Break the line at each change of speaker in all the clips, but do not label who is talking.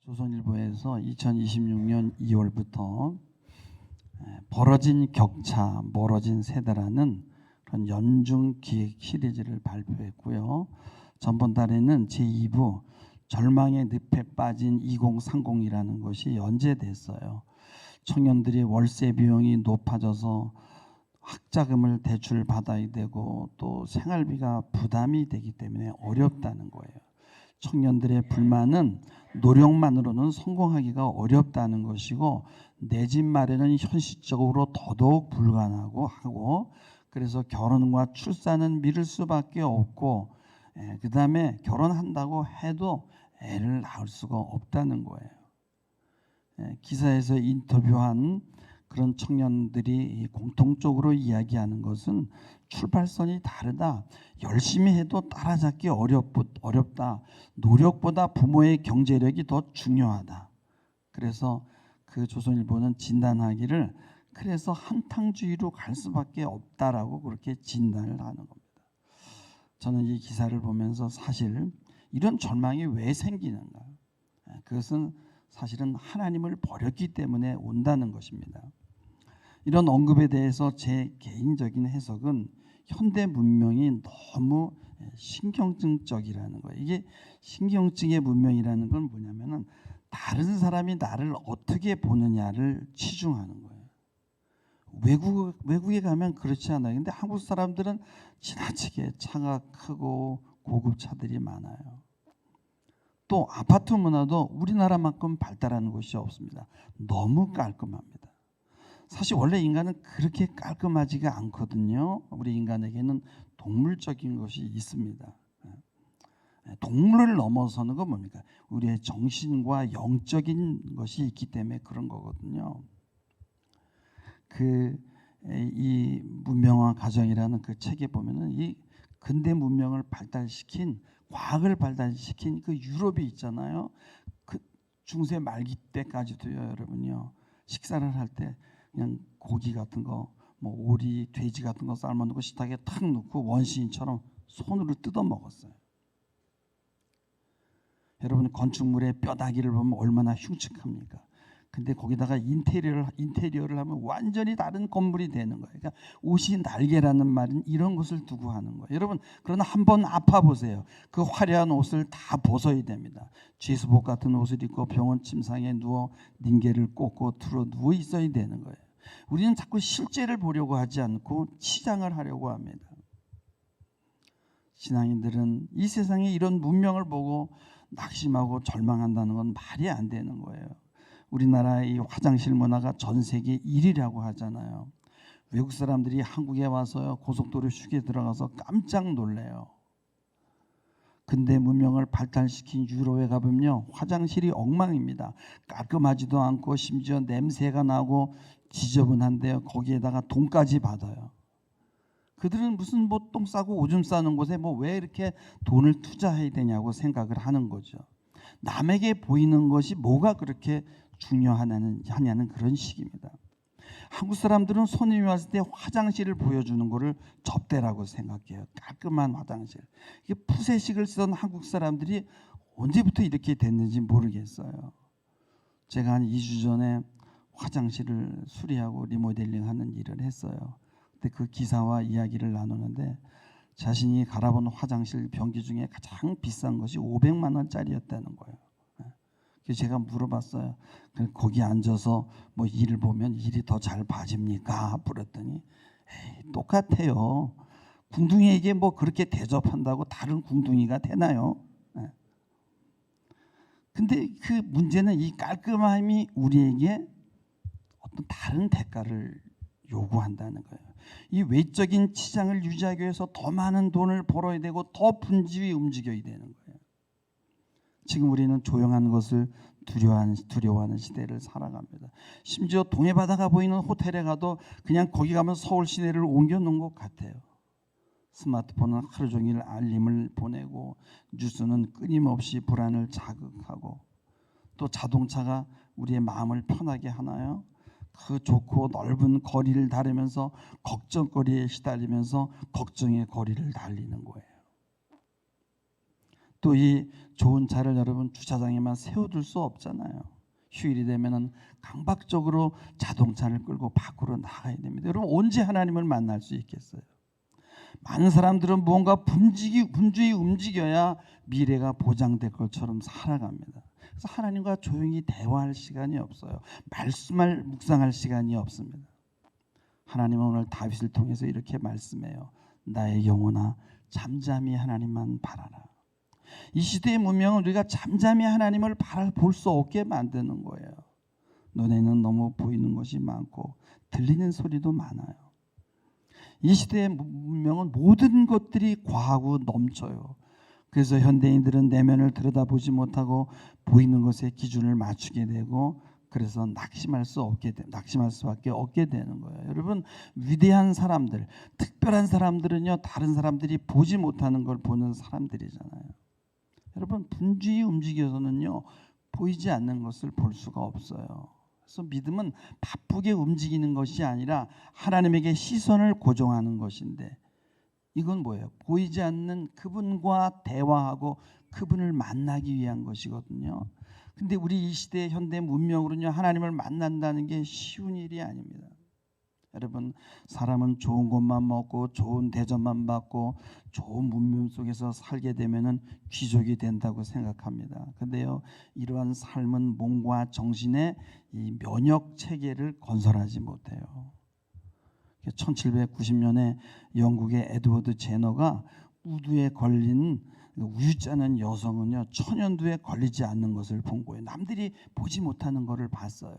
조선일보에서 2026년 2월부터 벌어진 격차, 멀어진 세대라는 그런 연중 기획 시리즈를 발표했고요. 전번 달에는 제2부 절망의 늪에 빠진 2030이라는 것이 연재됐어요. 청년들이 월세 비용이 높아져서 학자금을 대출 받아야 되고 또 생활비가 부담이 되기 때문에 어렵다는 거예요. 청년들의 불만은 노력만으로는 성공하기가 어렵다는 것이고 내 집 마련은 현실적으로 더더욱 불가능하고 하고 그래서 결혼과 출산은 미룰 수밖에 없고 그 다음에 결혼한다고 해도 애를 낳을 수가 없다는 거예요. 기사에서 인터뷰한 그런 청년들이 공통적으로 이야기하는 것은 출발선이 다르다. 열심히 해도 따라잡기 어렵다. 노력보다 부모의 경제력이 더 중요하다. 그래서 그 조선일보는 진단하기를 그래서 한탕주의로 갈 수밖에 없다라고 그렇게 진단을 하는 겁니다. 저는 이 기사를 보면서 사실 이런 절망이 왜 생기는가? 그것은 사실은 하나님을 버렸기 때문에 온다는 것입니다. 이런 언급에 대해서 제 개인적인 해석은 현대 문명이 너무 신경증적이라는 거예요. 이게 신경증의 문명이라는 건 뭐냐면은 다른 사람이 나를 어떻게 보느냐를 치중하는 거예요. 외국에 가면 그렇지 않아요. 근데 한국 사람들은 지나치게 차가 크고 고급 차들이 많아요. 또 아파트 문화도 우리나라만큼 발달하는 곳이 없습니다. 너무 깔끔합니다. 사실 원래 인간은 그렇게 깔끔하지가 않거든요. 우리 인간에게는 동물적인 것이 있습니다. 동물을 넘어서는 건 뭡니까? 우리의 정신과 영적인 것이 있기 때문에 그런 거거든요. 이 문명화 가정이라는 그 책에 보면은 이 근대 문명을 발달시킨 과학을 발달시킨 그 유럽이 있잖아요. 그 중세 말기 때까지도요, 여러분요. 식사를 할 때 그냥 고기 같은 거, 뭐 오리, 돼지 같은 거 삶아놓고 식탁에 탁 넣고 원시인처럼 손으로 뜯어 먹었어요. 여러분 건축물의 뼈다귀를 보면 얼마나 흉측합니까? 근데 거기다가 인테리어를 하면 완전히 다른 건물이 되는 거예요. 그러니까 옷이 날개라는 말은 이런 것을 두고 하는 거예요. 여러분 그러나 한번 아파 보세요. 그 화려한 옷을 다 벗어야 됩니다. 죄수복 같은 옷을 입고 병원 침상에 누워 닝게를 꽂고 틀어 누워 있어야 되는 거예요. 우리는 자꾸 실제를 보려고 하지 않고 치장을 하려고 합니다. 신앙인들은 이 세상에 이런 문명을 보고 낙심하고 절망한다는 건 말이 안 되는 거예요. 우리나라의 이 화장실 문화가 전 세계 1위라고 하잖아요. 외국 사람들이 한국에 와서 고속도로 휴게 들어가서 깜짝 놀래요. 근대 문명을 발달시킨 유럽에 가보면요, 화장실이 엉망입니다. 깔끔하지도 않고 심지어 냄새가 나고 지저분한데요, 거기에다가 돈까지 받아요. 그들은 무슨 뭐 똥 싸고 오줌 싸는 곳에 뭐 왜 이렇게 돈을 투자해야 되냐고 생각을 하는 거죠. 남에게 보이는 것이 뭐가 그렇게 중요하냐는 그런 식입니다. 한국 사람들은 손님이 왔을 때 화장실을 보여주는 것을 접대라고 생각해요. 깔끔한 화장실. 이게 푸세식을 쓰던 한국 사람들이 언제부터 이렇게 됐는지 모르겠어요. 제가 한 2주 전에 화장실을 수리하고 리모델링하는 일을 했어요. 근데 그 기사와 이야기를 나누는데 자신이 갈아본 화장실 변기 중에 가장 비싼 것이 500만 원짜리였다는 거예요. 그래서 제가 물어봤어요. 거기 앉아서 뭐 일을 보면 일이 더 잘 봐집니까? 물었더니 에이, 똑같아요. 궁둥이에게 뭐 그렇게 대접한다고 다른 궁둥이가 되나요? 근데 그 문제는 이 깔끔함이 우리에게 어떤 다른 대가를 요구한다는 거예요. 이 외적인 치장을 유지하기 위해서 더 많은 돈을 벌어야 되고 더 분주히 움직여야 되는 거예요. 지금 우리는 조용한 것을 두려워하는 시대를 살아갑니다. 심지어 동해바다가 보이는 호텔에 가도 그냥 거기 가면 서울 시내를 옮겨놓은 것 같아요. 스마트폰은 하루 종일 알림을 보내고 뉴스는 끊임없이 불안을 자극하고 또 자동차가 우리의 마음을 편하게 하나요? 그 좋고 넓은 거리를 다르면서 걱정거리에 시달리면서 걱정의 거리를 달리는 거예요. 또 이 좋은 차를 여러분 주차장에만 세워둘 수 없잖아요. 휴일이 되면은 강박적으로 자동차를 끌고 밖으로 나가야 됩니다. 여러분 언제 하나님을 만날 수 있겠어요? 많은 사람들은 무언가 분주히 움직여야 미래가 보장될 것처럼 살아갑니다. 그래서 하나님과 조용히 대화할 시간이 없어요. 말씀을 묵상할 시간이 없습니다. 하나님은 오늘 다윗을 통해서 이렇게 말씀해요. 나의 영혼아 잠잠히 하나님만 바라라. 이 시대의 문명은 우리가 잠잠히 하나님을 바라볼 수 없게 만드는 거예요. 눈에는 너무 보이는 것이 많고 들리는 소리도 많아요. 이 시대의 문명은 모든 것들이 과하고 넘쳐요. 그래서 현대인들은 내면을 들여다보지 못하고 보이는 것에 기준을 맞추게 되고 그래서 낙심할 수밖에 없게 되는 거예요. 여러분 위대한 사람들, 특별한 사람들은요 다른 사람들이 보지 못하는 걸 보는 사람들이잖아요. 여러분 분주히 움직여서는요 보이지 않는 것을 볼 수가 없어요. 그래서 믿음은 바쁘게 움직이는 것이 아니라 하나님에게 시선을 고정하는 것인데 이건 뭐예요? 보이지 않는 그분과 대화하고 그분을 만나기 위한 것이거든요. 근데 우리 이 시대의 현대 문명으로는요 하나님을 만난다는 게 쉬운 일이 아닙니다. 여러분 사람은 좋은 것만 먹고 좋은 대접만 받고 좋은 문명 속에서 살게 되면은 귀족이 된다고 생각합니다. 근데요 이러한 삶은 몸과 정신의 이 면역 체계를 건설하지 못해요. 1790년에 영국의 에드워드 제너가 우두에 걸린 우유짜는 여성은요 천연두에 걸리지 않는 것을 본 거예요. 남들이 보지 못하는 것을 봤어요.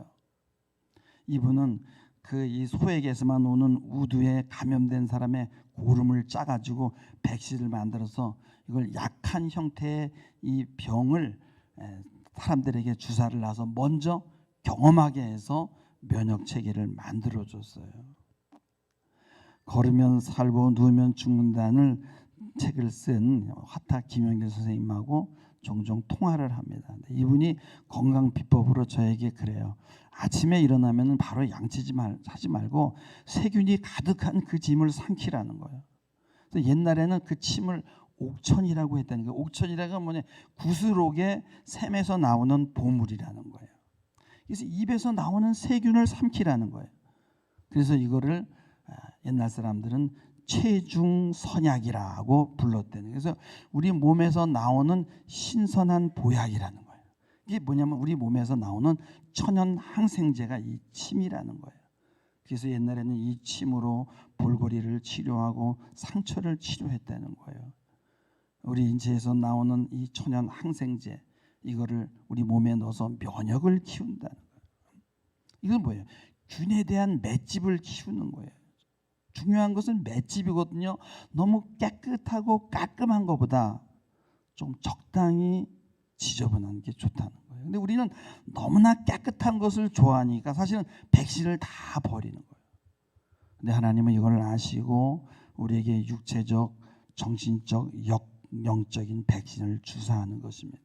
이분은 그 이 소액에서만 오는 우두에 감염된 사람의 고름을 짜가지고 백신을 만들어서 이걸 약한 형태의 이 병을 사람들에게 주사를 놔서 먼저 경험하게 해서 면역 체계를 만들어 줬어요. 걸으면 살고 누우면 죽는다는 책을 쓴 화타 김영길 선생님하고 종종 통화를 합니다. 이분이 건강 비법으로 저에게 그래요. 아침에 일어나면 바로 양치지 하지 말고 세균이 가득한 그 짐을 삼키라는 거예요. 그래서 옛날에는 그 침을 옥천이라고 했다는 거예요. 옥천이라는 건 뭐냐? 구슬옥의 샘에서 나오는 보물이라는 거예요. 그래서 입에서 나오는 세균을 삼키라는 거예요. 그래서 이거를 옛날 사람들은 체중선약이라고 불렀대요. 그래서 우리 몸에서 나오는 신선한 보약이라는 거예요. 이게 뭐냐면 우리 몸에서 나오는 천연 항생제가 이 침이라는 거예요. 그래서 옛날에는 이 침으로 볼거리를 치료하고 상처를 치료했다는 거예요. 우리 인체에서 나오는 이 천연 항생제 이거를 우리 몸에 넣어서 면역을 키운다는 거예요. 이건 뭐예요? 균에 대한 맷집을 키우는 거예요. 중요한 것은 맷집이거든요. 너무 깨끗하고 깔끔한 것보다 좀 적당히 지저분한 게 좋다는 거예요. 근데 우리는 너무나 깨끗한 것을 좋아하니까 사실은 백신을 다 버리는 거예요. 근데 하나님은 이걸 아시고 우리에게 육체적, 정신적, 영적인 백신을 주사하는 것입니다.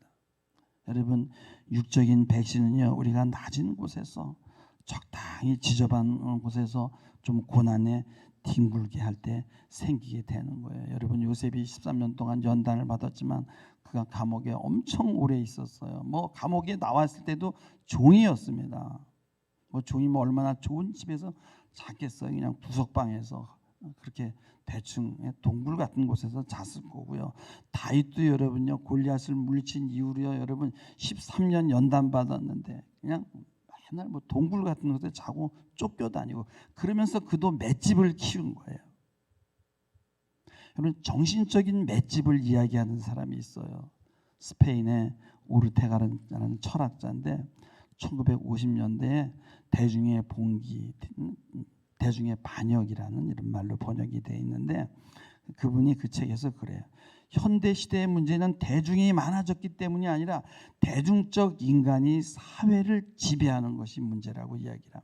여러분 육적인 백신은요 우리가 낮은 곳에서 적당히 지저분한 곳에서 좀 고난에 뒹굴게 할 때 생기게 되는 거예요. 여러분 요셉이 13년 동안 연단을 받았지만 그가 감옥에 엄청 오래 있었어요. 뭐 감옥에 나왔을 때도 종이었습니다. 뭐 종이 뭐 얼마나 좋은 집에서 잤겠어요. 그냥 구석방에서 그렇게 대충 동굴 같은 곳에서 잤을 거고요. 다윗도 여러분요 골리앗을 물리친 이후로요 여러분 13년 연단 받았는데 그냥 맨날 뭐 동굴 같은 곳에 자고 쫓겨다니고 그러면서 그도 맷집을 키운 거예요. 여러분 정신적인 맷집을 이야기하는 사람이 있어요. 스페인의 오르테가라는 철학자인데 1950년대에 대중의 봉기, 대중의 반역이라는 이런 말로 번역이 되어 있는데 그분이 그 책에서 그래요. 현대 시대의 문제는 대중이 많아졌기 때문이 아니라 대중적 인간이 사회를 지배하는 것이 문제라고 이야기를 합니다.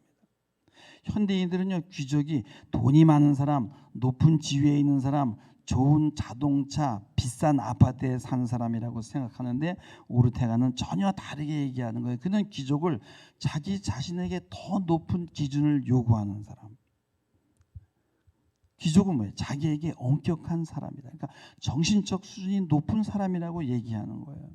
현대인들은요 귀족이 돈이 많은 사람, 높은 지위에 있는 사람, 좋은 자동차, 비싼 아파트에 사는 사람이라고 생각하는데 오르테가는 전혀 다르게 얘기하는 거예요. 그는 귀족을 자기 자신에게 더 높은 기준을 요구하는 사람. 귀족은 뭐예요? 자기에게 엄격한 사람이다. 그러니까 정신적 수준이 높은 사람이라고 얘기하는 거예요.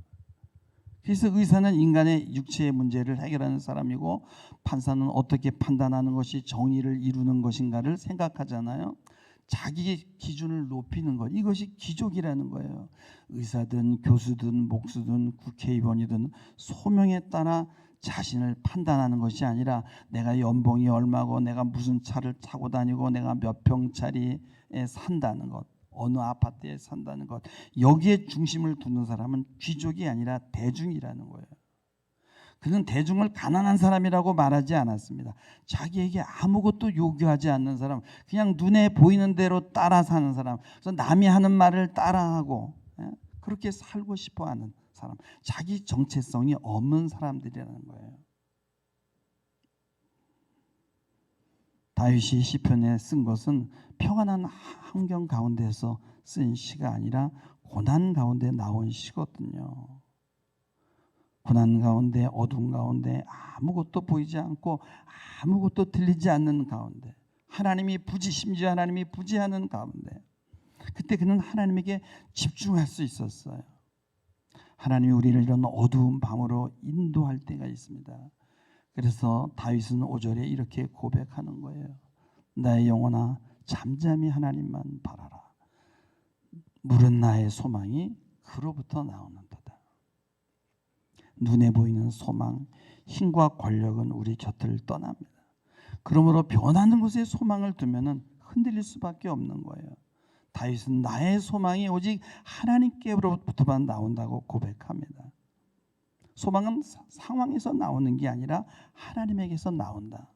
그래서 의사는 인간의 육체의 문제를 해결하는 사람이고 판사는 어떻게 판단하는 것이 정의를 이루는 것인가를 생각하잖아요. 자기의 기준을 높이는 것, 이것이 귀족이라는 거예요. 의사든 교수든 목수든 국회의원이든 소명에 따라 자신을 판단하는 것이 아니라 내가 연봉이 얼마고 내가 무슨 차를 타고 다니고 내가 몇 평짜리에 산다는 것, 어느 아파트에 산다는 것, 여기에 중심을 두는 사람은 귀족이 아니라 대중이라는 거예요. 그는 대중을 가난한 사람이라고 말하지 않았습니다. 자기에게 아무것도 요구하지 않는 사람, 그냥 눈에 보이는 대로 따라 사는 사람, 그래서 남이 하는 말을 따라하고 그렇게 살고 싶어하는 사람, 자기 정체성이 없는 사람들이라는 거예요. 다윗이 시편에 쓴 것은 평안한 환경 가운데서 쓴 시가 아니라 고난 가운데 나온 시거든요. 고난 가운데, 어둠 가운데, 아무것도 보이지 않고 아무것도 들리지 않는 가운데, 심지어 하나님이 부지하는 가운데, 그때 그는 하나님에게 집중할 수 있었어요. 하나님이 우리를 이런 어두운 밤으로 인도할 때가 있습니다. 그래서 다윗은 5절에 이렇게 고백하는 거예요. 나의 영혼아 잠잠히 하나님만 바라라. 물은 나의 소망이 그로부터 나오는도다. 눈에 보이는 소망, 힘과 권력은 우리 곁을 떠납니다. 그러므로 변하는 곳에 소망을 두면 흔들릴 수밖에 없는 거예요. 다윗은 나의 소망이 오직 하나님께로부터만 나온다고 고백합니다. 소망은 상황에서 나오는 게 아니라 하나님에게서 나온다.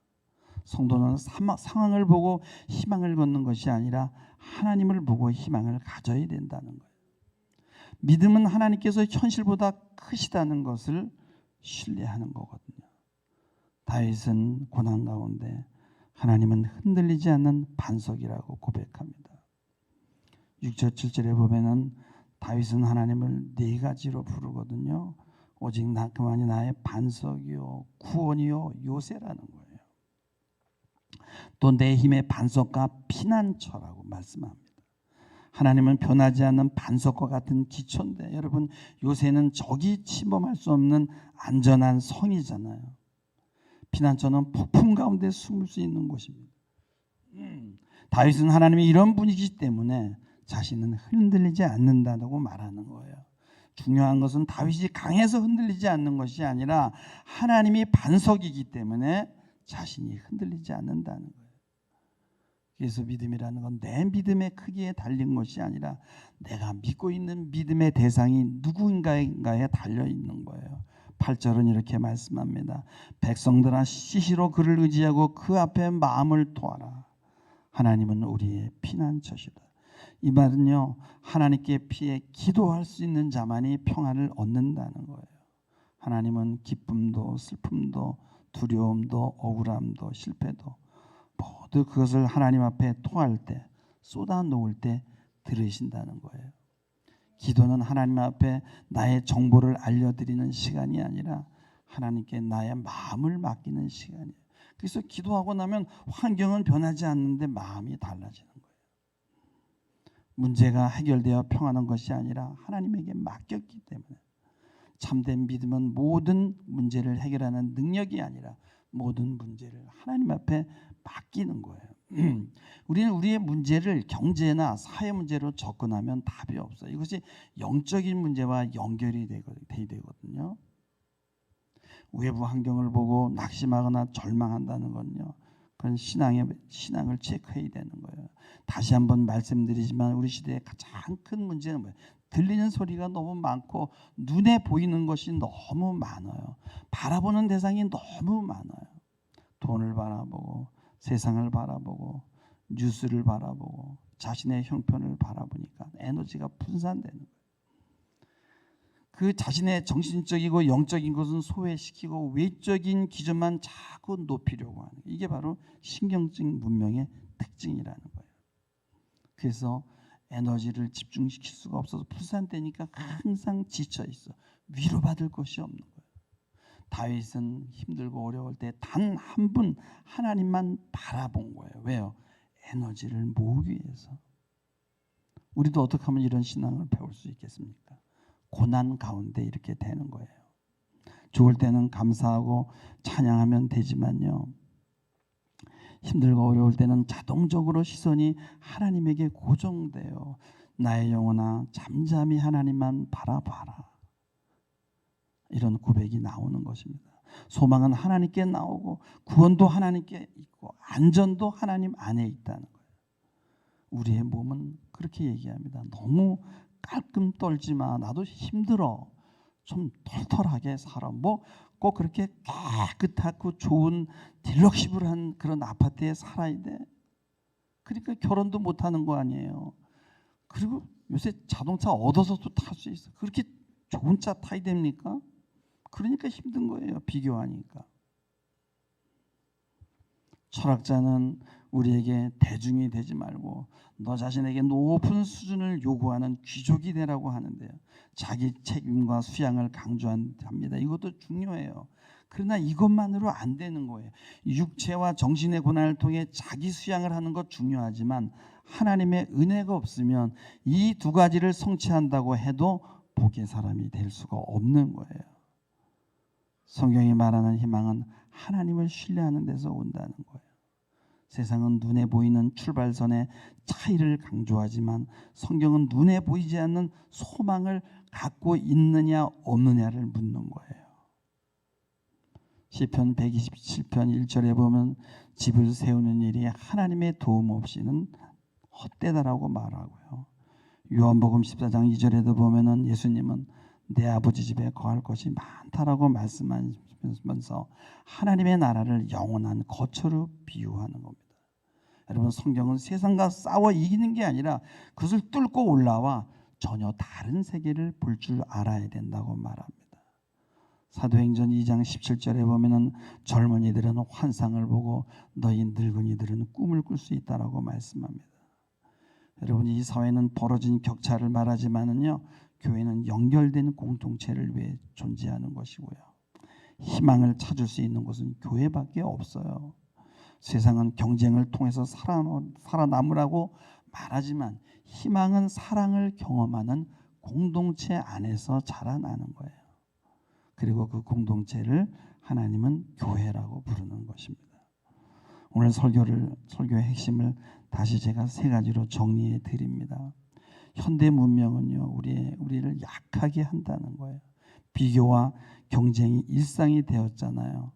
성도는 상황을 보고 희망을 걷는 것이 아니라 하나님을 보고 희망을 가져야 된다는 거예요. 믿음은 하나님께서 현실보다 크시다는 것을 신뢰하는 거거든요. 다윗은 고난 가운데 하나님은 흔들리지 않는 반석이라고 고백합니다. 6절 7절에 보면은 다윗은 하나님을 네 가지로 부르거든요. 오직 그만이 나의 반석이요 구원이요 요새라는 거예요. 또 내 힘의 반석과 피난처라고 말씀합니다. 하나님은 변하지 않는 반석과 같은 기초인데, 여러분 요새는 적이 침범할 수 없는 안전한 성이잖아요. 피난처는 폭풍 가운데 숨을 수 있는 곳입니다. 다윗은 하나님이 이런 분이기 때문에 자신은 흔들리지 않는다고 말하는 거예요. 중요한 것은 다윗이 강해서 흔들리지 않는 것이 아니라 하나님이 반석이기 때문에 자신이 흔들리지 않는다는 거예요. 그래서 믿음이라는 건 내 믿음의 크기에 달린 것이 아니라 내가 믿고 있는 믿음의 대상이 누구인가에 달려 있는 거예요. 8절은 이렇게 말씀합니다. 백성들아 시시로 그를 의지하고 그 앞에 마음을 토하라. 하나님은 우리의 피난처시다. 이 말은요, 하나님께 피해 기도할 수 있는 자만이 평안을 얻는다는 거예요. 하나님은 기쁨도 슬픔도 두려움도 억울함도 실패도 모두 그것을 하나님 앞에 토할 때, 쏟아 놓을 때 들으신다는 거예요. 기도는 하나님 앞에 나의 정보를 알려드리는 시간이 아니라 하나님께 나의 마음을 맡기는 시간이에요. 그래서 기도하고 나면 환경은 변하지 않는데 마음이 달라지는 거예요. 문제가 해결되어 평안한 것이 아니라 하나님에게 맡겼기 때문에. 참된 믿음은 모든 문제를 해결하는 능력이 아니라 모든 문제를 하나님 앞에 맡기는 거예요. 우리는 우리의 문제를 경제나 사회 문제로 접근하면 답이 없어요. 이것이 영적인 문제와 연결이 돼야 되거든요. 외부 환경을 보고 낙심하거나 절망한다는 건요, 그건 신앙을 체크해야 되는 거예요. 다시 한번 말씀드리지만 우리 시대의 가장 큰 문제는 뭐예요? 들리는 소리가 너무 많고 눈에 보이는 것이 너무 많아요. 바라보는 대상이 너무 많아요. 돈을 바라보고 세상을 바라보고 뉴스를 바라보고 자신의 형편을 바라보니까 에너지가 분산되는 거예요. 그 자신의 정신적이고 영적인 것은 소외시키고 외적인 기준만 자꾸 높이려고 하는, 이게 바로 신경적 문명의 특징이라는 거예요. 그래서 에너지를 집중시킬 수가 없어서 분산되니까 항상 지쳐 있어. 위로받을 것이 없는 거예요. 다윗은 힘들고 어려울 때 단 한 분 하나님만 바라본 거예요. 왜요? 에너지를 모으기 위해서. 우리도 어떻게 하면 이런 신앙을 배울 수 있겠습니까? 고난 가운데 이렇게 되는 거예요. 좋을 때는 감사하고 찬양하면 되지만요, 힘들고 어려울 때는 자동적으로 시선이 하나님에게 고정돼요. 나의 영혼아 잠잠히 하나님만 바라봐라. 이런 고백이 나오는 것입니다. 소망은 하나님께 나오고 구원도 하나님께 있고 안전도 하나님 안에 있다는 거예요. 우리의 몸은 그렇게 얘기합니다. 너무 깔끔 떨지 마. 나도 힘들어. 좀 털털하게 살아. 뭐 꼭 그렇게 깨끗하고 좋은 딜럭시블한 그런 아파트에 살아야 돼. 그러니까 결혼도 못하는 거 아니에요. 그리고 요새 자동차 얻어서도 탈 수 있어. 그렇게 좋은 차 타야 됩니까? 그러니까 힘든 거예요. 비교하니까. 철학자는 우리에게 대중이 되지 말고 너 자신에게 높은 수준을 요구하는 귀족이 되라고 하는데요. 자기 책임과 수양을 강조합니다. 이것도 중요해요. 그러나 이것만으로 안 되는 거예요. 육체와 정신의 고난을 통해 자기 수양을 하는 것 중요하지만 하나님의 은혜가 없으면 이 두 가지를 성취한다고 해도 복의 사람이 될 수가 없는 거예요. 성경이 말하는 희망은 하나님을 신뢰하는 데서 온다는 거예요. 세상은 눈에 보이는 출발선의 차이를 강조하지만 성경은 눈에 보이지 않는 소망을 갖고 있느냐 없느냐를 묻는 거예요. 시편 127편 1절에 보면 집을 세우는 일이 하나님의 도움 없이는 헛되다라고 말하고요. 요한복음 14장 2절에도 보면은 예수님은 내 아버지 집에 거할 것이 많다라고 말씀하시면서 하나님의 나라를 영원한 거처로 비유하는 겁니다. 여러분, 성경은 세상과 싸워 이기는 게 아니라 그것을 뚫고 올라와 전혀 다른 세계를 볼 줄 알아야 된다고 말합니다. 사도행전 2장 17절에 보면은 젊은이들은 환상을 보고 너희 늙은이들은 꿈을 꿀 수 있다라고 말씀합니다. 여러분, 이 사회는 벌어진 격차를 말하지만은요, 교회는 연결된 공동체를 위해 존재하는 것이고요. 희망을 찾을 수 있는 곳은 교회밖에 없어요. 세상은 경쟁을 통해서 살아남으라고 말하지만 희망은 사랑을 경험하는 공동체 안에서 자라나는 거예요. 그리고 그 공동체를 하나님은 교회라고 부르는 것입니다. 오늘 설교의 핵심을 다시 제가 세 가지로 정리해 드립니다. 현대 문명은요, 우리를 약하게 한다는 거예요. 비교와 경쟁이 일상이 되었잖아요.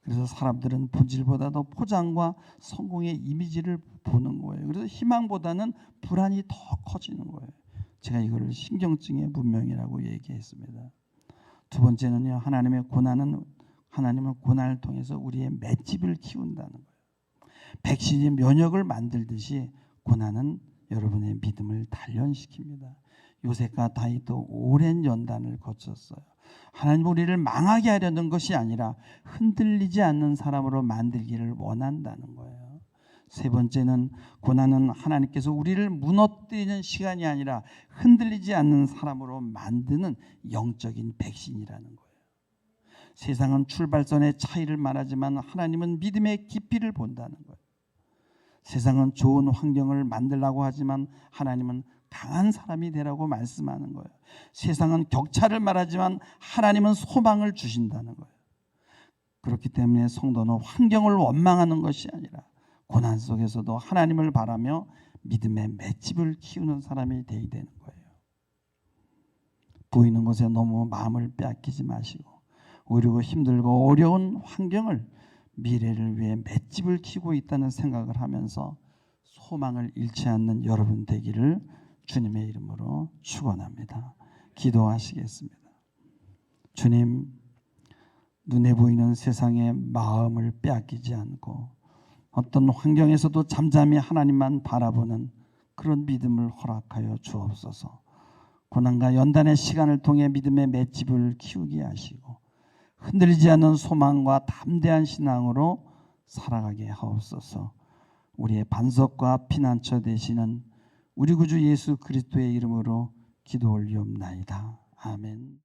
그래서 사람들은 본질보다도 포장과 성공의 이미지를 보는 거예요. 그래서 희망보다는 불안이 더 커지는 거예요. 제가 이거를 신경증의 문명이라고 얘기했습니다. 두 번째는요, 하나님은 고난을 통해서 우리의 맷집을 키운다는 거예요. 백신이 면역을 만들듯이 고난은 여러분의 믿음을 단련시킵니다. 요셉과 다윗도 오랜 연단을 거쳤어요. 하나님 우리를 망하게 하려는 것이 아니라 흔들리지 않는 사람으로 만들기를 원한다는 거예요. 세 번째는 고난은 하나님께서 우리를 무너뜨리는 시간이 아니라 흔들리지 않는 사람으로 만드는 영적인 백신이라는 거예요. 세상은 출발선의 차이를 말하지만 하나님은 믿음의 깊이를 본다는 거예요. 세상은 좋은 환경을 만들라고 하지만 하나님은 강한 사람이 되라고 말씀하는 거예요. 세상은 격차를 말하지만 하나님은 소망을 주신다는 거예요. 그렇기 때문에 성도는 환경을 원망하는 것이 아니라 고난 속에서도 하나님을 바라며 믿음의 맷집을 키우는 사람이 되어야 되는 거예요. 보이는 것에 너무 마음을 빼앗기지 마시고 오히려 힘들고 어려운 환경을 미래를 위해 맷집을 키우고 있다는 생각을 하면서 소망을 잃지 않는 여러분 되기를 주님의 이름으로 축원합니다. 기도하시겠습니다. 주님, 눈에 보이는 세상의 마음을 빼앗기지 않고 어떤 환경에서도 잠잠히 하나님만 바라보는 그런 믿음을 허락하여 주옵소서. 고난과 연단의 시간을 통해 믿음의 맷집을 키우게 하시고 흔들리지 않는 소망과 담대한 신앙으로 살아가게 하옵소서. 우리의 반석과 피난처 되시는 우리 구주 예수 그리스도의 이름으로 기도 올리옵나이다. 아멘.